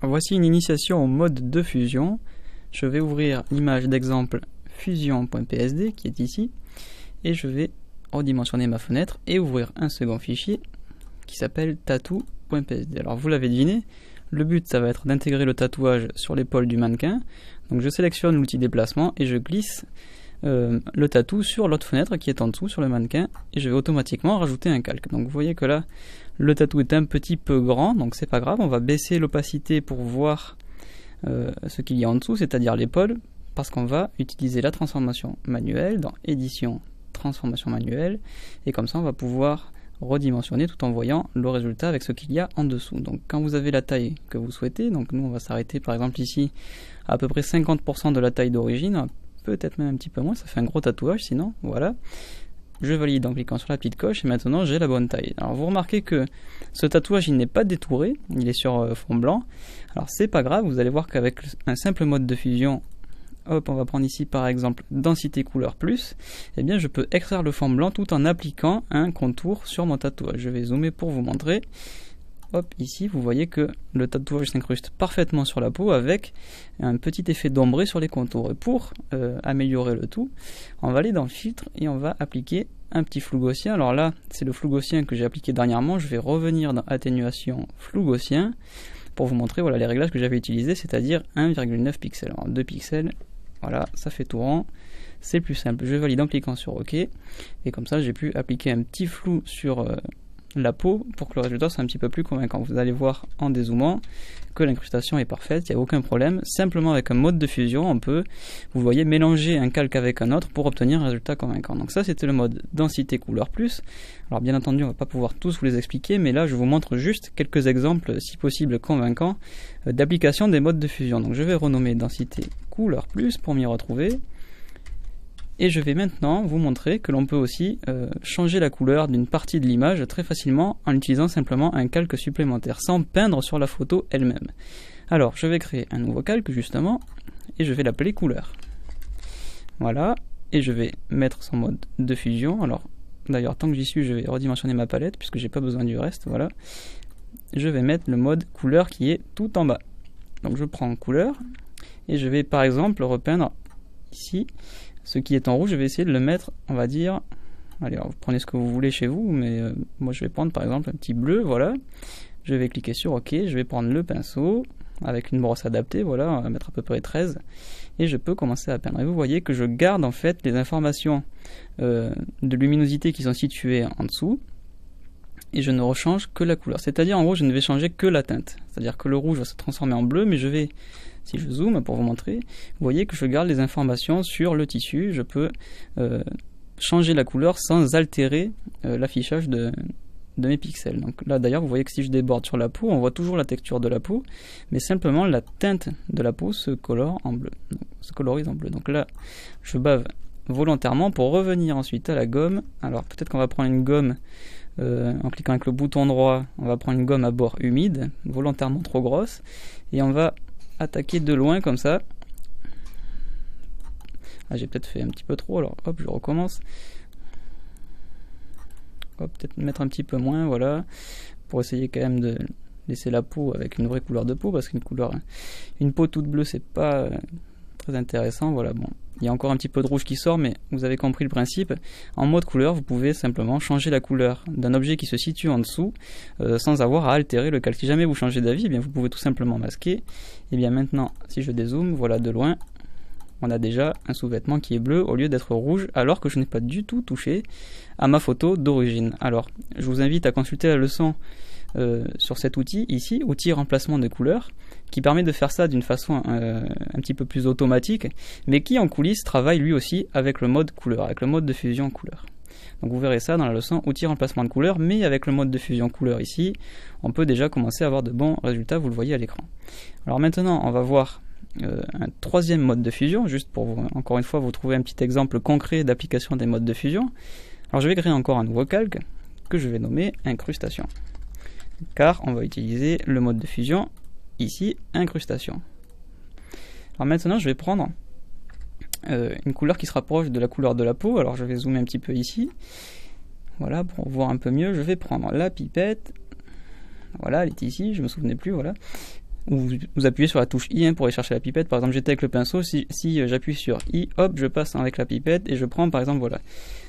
Voici une initiation au mode de fusion. Je vais ouvrir l'image d'exemple fusion.psd qui est ici et je vais redimensionner ma fenêtre et ouvrir un second fichier qui s'appelle tattoo.psd. Alors vous l'avez deviné, le but ça va être d'intégrer le tatouage sur l'épaule du mannequin. Donc je sélectionne l'outil déplacement et je glisse le tatou sur l'autre fenêtre qui est en dessous sur le mannequin et je vais automatiquement rajouter un calque. Donc vous voyez que là le tatou est un petit peu grand, donc c'est pas grave, on va baisser l'opacité pour voir ce qu'il y a en dessous, c'est-à-dire l'épaule, parce qu'on va utiliser la transformation manuelle dans édition transformation manuelle et comme ça on va pouvoir redimensionner tout en voyant le résultat avec ce qu'il y a en dessous. Donc quand vous avez la taille que vous souhaitez, donc nous on va s'arrêter par exemple ici à peu près 50% de la taille d'origine, peut-être même un petit peu moins, ça fait un gros tatouage sinon, voilà. Je valide en cliquant sur la petite coche et maintenant j'ai la bonne taille. Alors vous remarquez que ce tatouage il n'est pas détouré, il est sur fond blanc. Alors c'est pas grave, vous allez voir qu'avec un simple mode de fusion, hop, on va prendre ici par exemple densité couleur plus, et bien je peux extraire le fond blanc tout en appliquant un contour sur mon tatouage. Je vais zoomer pour vous montrer. Hop, ici vous voyez que le tatouage s'incruste parfaitement sur la peau avec un petit effet d'ombré sur les contours. Et pour améliorer le tout, on va aller dans le filtre et on va appliquer un petit flou gaussien. Alors là, c'est le flou gaussien que j'ai appliqué dernièrement. Je vais revenir dans atténuation flou gaussien pour vous montrer voilà, les réglages que j'avais utilisés, c'est-à-dire 1,9 pixels. Alors 2 pixels, voilà, ça fait tout rond. C'est plus simple. Je valide en cliquant sur OK. Et comme ça, j'ai pu appliquer un petit flou sur la peau pour que le résultat soit un petit peu plus convaincant. Vous allez voir en dézoomant que l'incrustation est parfaite, il n'y a aucun problème. Simplement avec un mode de fusion, on peut, vous voyez, mélanger un calque avec un autre pour obtenir un résultat convaincant. Donc ça, c'était le mode densité couleur plus. Alors bien entendu, on ne va pas pouvoir tous vous les expliquer, mais là, je vous montre juste quelques exemples, si possible convaincants, d'application des modes de fusion. Donc je vais renommer densité couleur plus pour m'y retrouver. Et je vais maintenant vous montrer que l'on peut aussi changer la couleur d'une partie de l'image très facilement en utilisant simplement un calque supplémentaire, sans peindre sur la photo elle-même. Alors, je vais créer un nouveau calque justement, et je vais l'appeler couleur. Voilà, et je vais mettre son mode de fusion. Alors, d'ailleurs, tant que j'y suis, je vais redimensionner ma palette, puisque j'ai pas besoin du reste, voilà. Je vais mettre le mode couleur qui est tout en bas. Donc je prends couleur, et je vais par exemple repeindre ici. Ce qui est en rouge, je vais essayer de le mettre, on va dire, allez, alors vous prenez ce que vous voulez chez vous, mais moi je vais prendre par exemple un petit bleu, voilà. Je vais cliquer sur OK, je vais prendre le pinceau avec une brosse adaptée, voilà, on va mettre à peu près 13, et je peux commencer à peindre. Et vous voyez que je garde en fait les informations de luminosité qui sont situées en dessous, et je ne rechange que la couleur. C'est-à-dire en gros, je ne vais changer que la teinte. C'est-à-dire que le rouge va se transformer en bleu, mais je vais, si je zoome pour vous montrer, vous voyez que je garde les informations sur le tissu. Je peux changer la couleur sans altérer l'affichage de mes pixels. Donc là d'ailleurs, vous voyez que si je déborde sur la peau, on voit toujours la texture de la peau, mais simplement la teinte de la peau se colore en bleu, donc, se colorise en bleu. Donc là, je bave volontairement pour revenir ensuite à la gomme. Alors peut-être qu'on va prendre une gomme en cliquant avec le bouton droit, on va prendre une gomme à bord humide, volontairement trop grosse, et on va attaquer de loin comme ça. Ah, j'ai peut-être fait un petit peu trop, alors hop, je recommence. Hop, peut-être mettre un petit peu moins, voilà, pour essayer quand même de laisser la peau avec une vraie couleur de peau, parce une peau toute bleue, c'est pas très intéressant, voilà, bon. Il y a encore un petit peu de rouge qui sort, mais vous avez compris le principe. En mode couleur, vous pouvez simplement changer la couleur d'un objet qui se situe en dessous sans avoir à altérer le calque. Si jamais vous changez d'avis, eh bien vous pouvez tout simplement masquer. Et bien maintenant, si je dézoome, voilà de loin, on a déjà un sous-vêtement qui est bleu au lieu d'être rouge, alors que je n'ai pas du tout touché à ma photo d'origine. Alors, je vous invite à consulter la leçon sur cet outil ici, outil remplacement de couleurs, qui permet de faire ça d'une façon un petit peu plus automatique, mais qui en coulisses travaille lui aussi avec le mode couleur, avec le mode de fusion couleur. Donc vous verrez ça dans la leçon outil remplacement de couleurs, mais avec le mode de fusion couleur ici, on peut déjà commencer à avoir de bons résultats, vous le voyez à l'écran. Alors maintenant, on va voir un troisième mode de fusion, juste pour vous, encore une fois vous trouver un petit exemple concret d'application des modes de fusion. Alors je vais créer encore un nouveau calque que je vais nommer incrustation, car on va utiliser le mode de fusion ici, incrustation. Alors maintenant je vais prendre une couleur qui se rapproche de la couleur de la peau. Alors je vais zoomer un petit peu ici, voilà, pour voir un peu mieux. Je vais prendre la pipette, voilà, elle est ici, je me souvenais plus, voilà. ou vous appuyez sur la touche I pour aller chercher la pipette. Par exemple, j'étais avec le pinceau, si j'appuie sur I, hop, je passe avec la pipette et je prends par exemple voilà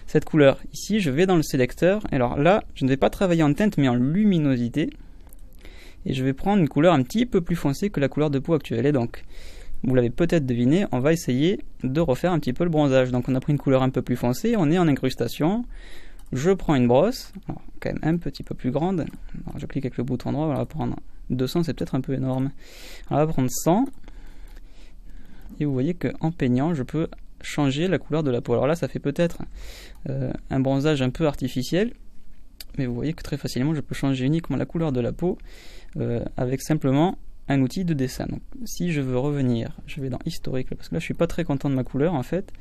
cette couleur. Ici, je vais dans le sélecteur, et alors là, je ne vais pas travailler en teinte mais en luminosité, et je vais prendre une couleur un petit peu plus foncée que la couleur de peau actuelle. Et donc, vous l'avez peut-être deviné, on va essayer de refaire un petit peu le bronzage. Donc on a pris une couleur un peu plus foncée, on est en incrustation. Je prends une brosse, alors, quand même un petit peu plus grande. Alors, je clique avec le bouton droit, on va prendre 200, c'est peut-être un peu énorme. Alors, on va prendre 100. Et vous voyez qu'en peignant, je peux changer la couleur de la peau. Alors là, ça fait peut-être un bronzage un peu artificiel. Mais vous voyez que très facilement, je peux changer uniquement la couleur de la peau avec simplement un outil de dessin. Donc, si je veux revenir, je vais dans historique, parce que là, je suis pas très content de ma couleur en fait.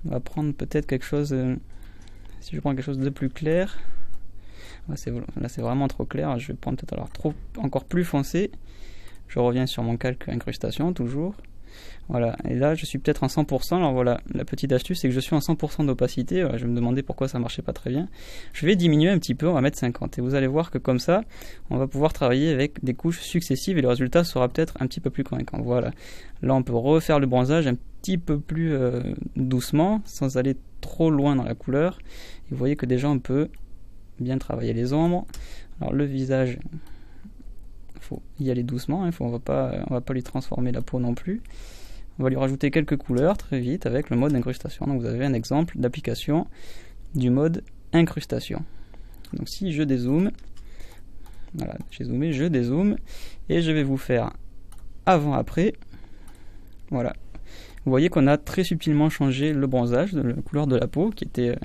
On va prendre peut-être quelque chose... si je prends quelque chose de plus clair, là c'est vraiment trop clair, je vais prendre peut-être alors encore plus foncé. Je reviens sur mon calque incrustation toujours. Voilà, et là je suis peut-être en 100%. Alors voilà, la petite astuce c'est que je suis en 100% d'opacité. Voilà, je me demandais pourquoi ça marchait pas très bien. Je vais diminuer un petit peu, on va mettre 50. Et vous allez voir que comme ça, on va pouvoir travailler avec des couches successives et le résultat sera peut-être un petit peu plus convaincant. Voilà, là on peut refaire le bronzage un petit peu plus doucement, sans aller trop loin dans la couleur. Et vous voyez que déjà on peut bien travailler les ombres. Alors le visage, faut y aller doucement, hein, on va pas lui transformer la peau non plus. On va lui rajouter quelques couleurs très vite avec le mode incrustation. Donc vous avez un exemple d'application du mode incrustation. Donc si je dézoome, voilà, j'ai zoomé, je dézoome et je vais vous faire avant-après. Voilà. Vous voyez qu'on a très subtilement changé le bronzage, la couleur de la peau qui était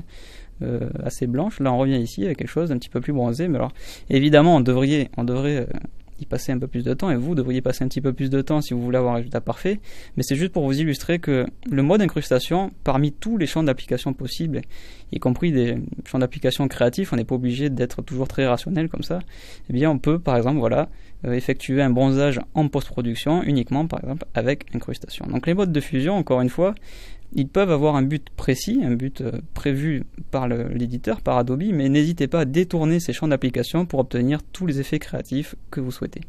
assez blanche. Là on revient ici avec quelque chose d'un petit peu plus bronzé. Mais alors évidemment on devrait y passer un peu plus de temps, et vous devriez passer un petit peu plus de temps si vous voulez avoir un résultat parfait. Mais c'est juste pour vous illustrer que le mode incrustation, parmi tous les champs d'application possibles, y compris des champs d'application créatifs, on n'est pas obligé d'être toujours très rationnel comme ça. Eh bien on peut par exemple effectuer un bronzage en post-production uniquement par exemple avec incrustation. Donc les modes de fusion, encore une fois, ils peuvent avoir un but précis, un but prévu par l'éditeur, par Adobe, mais n'hésitez pas à détourner ces champs d'application pour obtenir tous les effets créatifs que vous souhaitez.